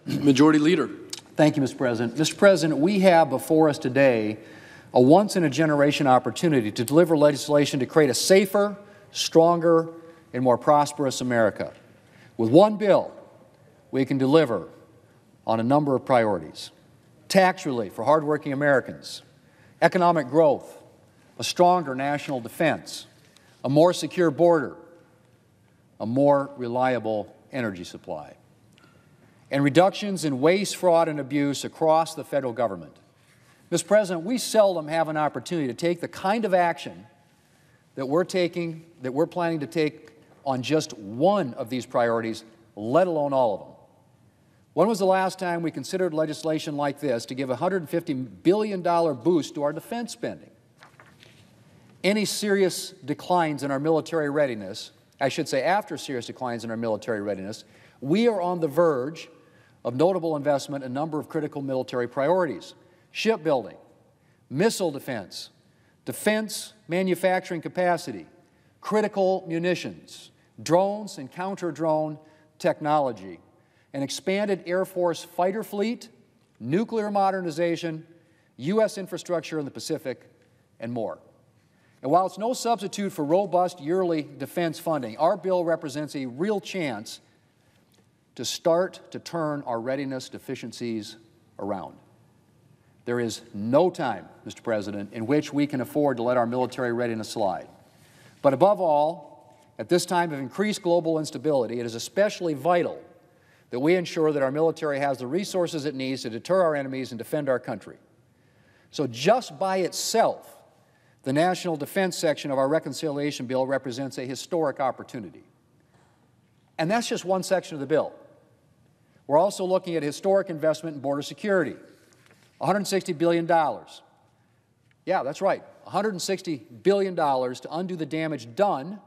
Majority Leader. Thank you, Mr. President. Mr. President, we have before us today a once-in-a-generation opportunity to deliver legislation to create a safer, stronger, and more prosperous America. With one bill, we can deliver on a number of priorities: tax relief for hardworking Americans, economic growth, a stronger national defense, a more secure border, a more reliable energy supply, and reductions in waste, fraud, and abuse across the federal government. Mr. President, we seldom have an opportunity to take the kind of action that we're planning to take on just one of these priorities, let alone all of them. When was the last time we considered legislation like this to give a $150 billion boost to our defense spending? Any serious declines in our military readiness, I should say after serious declines in our military readiness, we are on the verge of notable investment in a number of critical military priorities: shipbuilding, missile defense, defense manufacturing capacity, critical munitions, drones and counter-drone technology, an expanded Air Force fighter fleet, nuclear modernization, U.S. infrastructure in the Pacific, and more. And while it's no substitute for robust yearly defense funding, our bill represents a real chance to start to turn our readiness deficiencies around. There is no time, Mr. President, in which we can afford to let our military readiness slide. But above all, at this time of increased global instability, it is especially vital that we ensure that our military has the resources it needs to deter our enemies and defend our country. So just by itself, the National Defense section of our reconciliation bill represents a historic opportunity. And that's just one section of the bill. We're also looking at historic investment in border security, $160 billion. Yeah, that's right, $160 billion to undo the damage done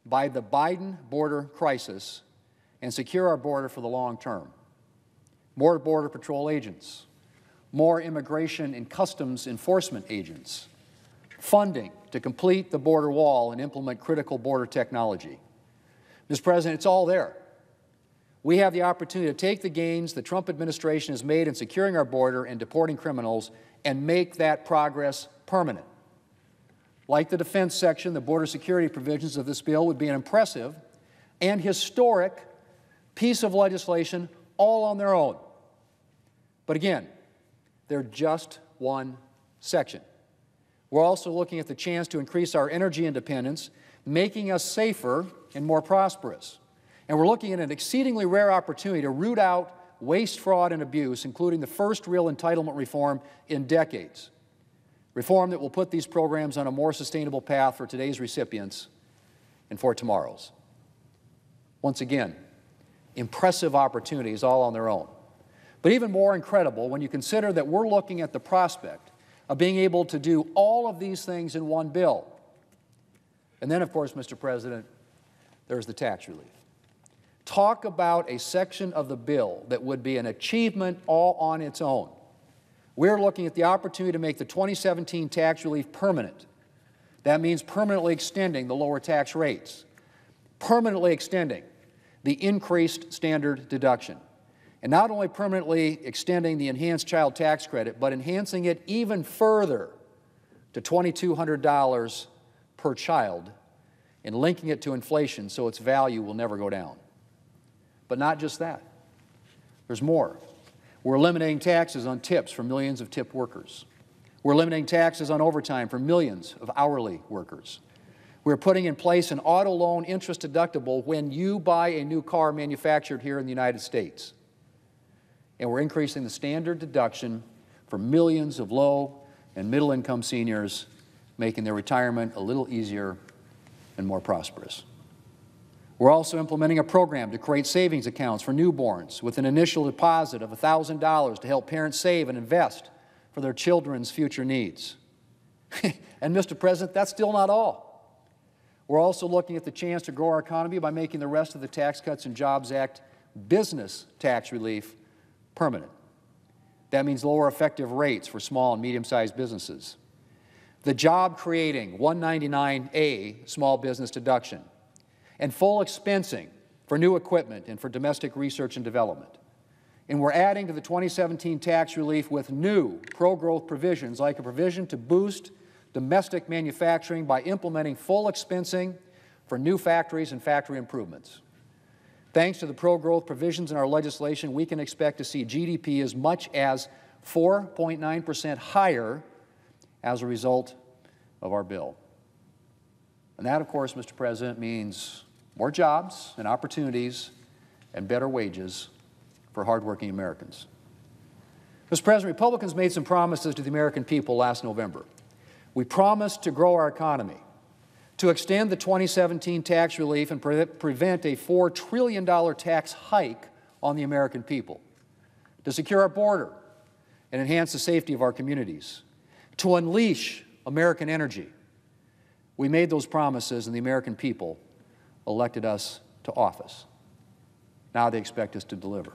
by the Biden border crisis and secure our border for the long term. More Border Patrol agents, more immigration and customs enforcement agents, funding to complete the border wall and implement critical border technology. Mr. President, it's all there. We have the opportunity to take the gains the Trump administration has made in securing our border and deporting criminals and make that progress permanent. Like the defense section, the border security provisions of this bill would be an impressive and historic piece of legislation all on their own. But again, they're just one section. We're also looking at the chance to increase our energy independence, making us safer and more prosperous. And we're looking at an exceedingly rare opportunity to root out waste, fraud, and abuse, including the first real entitlement reform in decades. Reform that will put these programs on a more sustainable path for today's recipients and for tomorrow's. Once again, impressive opportunities all on their own. But even more incredible when you consider that we're looking at the prospect of being able to do all of these things in one bill. And then, of course, Mr. President, there's the tax relief. Talk about a section of the bill that would be an achievement all on its own. We're looking at the opportunity to make the 2017 tax relief permanent. That means permanently extending the lower tax rates, permanently extending the increased standard deduction, and not only permanently extending the enhanced child tax credit, but enhancing it even further to $2,200 per child and linking it to inflation so its value will never go down. But not just that. There's more. We're eliminating taxes on tips for millions of tip workers. We're eliminating taxes on overtime for millions of hourly workers. We're putting in place an auto loan interest deductible when you buy a new car manufactured here in the United States. And we're increasing the standard deduction for millions of low and middle income seniors, making their retirement a little easier and more prosperous. We're also implementing a program to create savings accounts for newborns with an initial deposit of $1,000 to help parents save and invest for their children's future needs. And Mr. President, that's still not all. We're also looking at the chance to grow our economy by making the rest of the Tax Cuts and Jobs Act business tax relief permanent. That means lower effective rates for small and medium-sized businesses. The job-creating 199A small business deduction, and full expensing for new equipment and for domestic research and development. And we're adding to the 2017 tax relief with new pro-growth provisions, like a provision to boost domestic manufacturing by implementing full expensing for new factories and factory improvements. Thanks to the pro-growth provisions in our legislation, we can expect to see GDP as much as 4.9% higher as a result of our bill. And that, of course, Mr. President, means more jobs and opportunities and better wages for hardworking Americans. Mr. President, Republicans made some promises to the American people last November. We promised to grow our economy, to extend the 2017 tax relief and prevent a $4 trillion tax hike on the American people, to secure our border and enhance the safety of our communities, to unleash American energy. We made those promises, and the American people elected us to office. Now they expect us to deliver.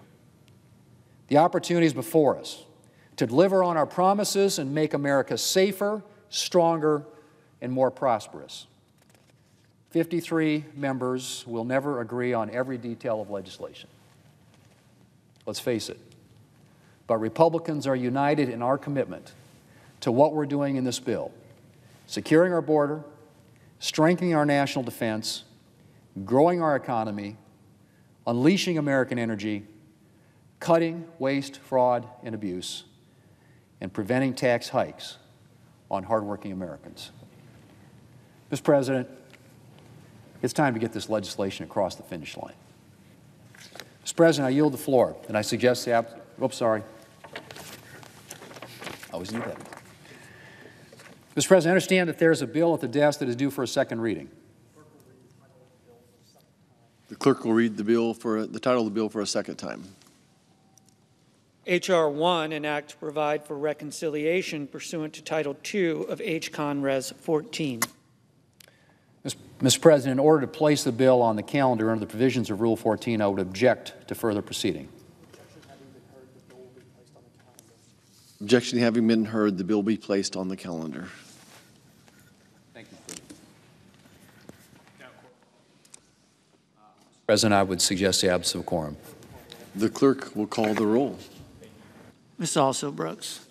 The opportunity is before us to deliver on our promises and make America safer, stronger, and more prosperous. 53 members will never agree on every detail of legislation. Let's face it. But Republicans are united in our commitment to what we're doing in this bill: securing our border, strengthening our national defense, growing our economy, unleashing American energy, cutting waste, fraud, and abuse, and preventing tax hikes on hardworking Americans. Mr. President, it's time to get this legislation across the finish line. Mr. President, I yield the floor, and I suggest the oops, sorry. I always do that. Mr. President, I understand that there is a bill at the desk that is due for a second reading. The clerk will read the title of the bill for a second time. H.R. 1, an act to provide for reconciliation pursuant to Title II of H.Con. Res. 14. Mr. President, in order to place the bill on the calendar under the provisions of Rule 14, I would object to further proceeding. Objection having been heard, the bill will be placed on the calendar. Thank you. Mr. President, I would suggest the absence of quorum. The clerk will call the roll. Ms. Also Brooks.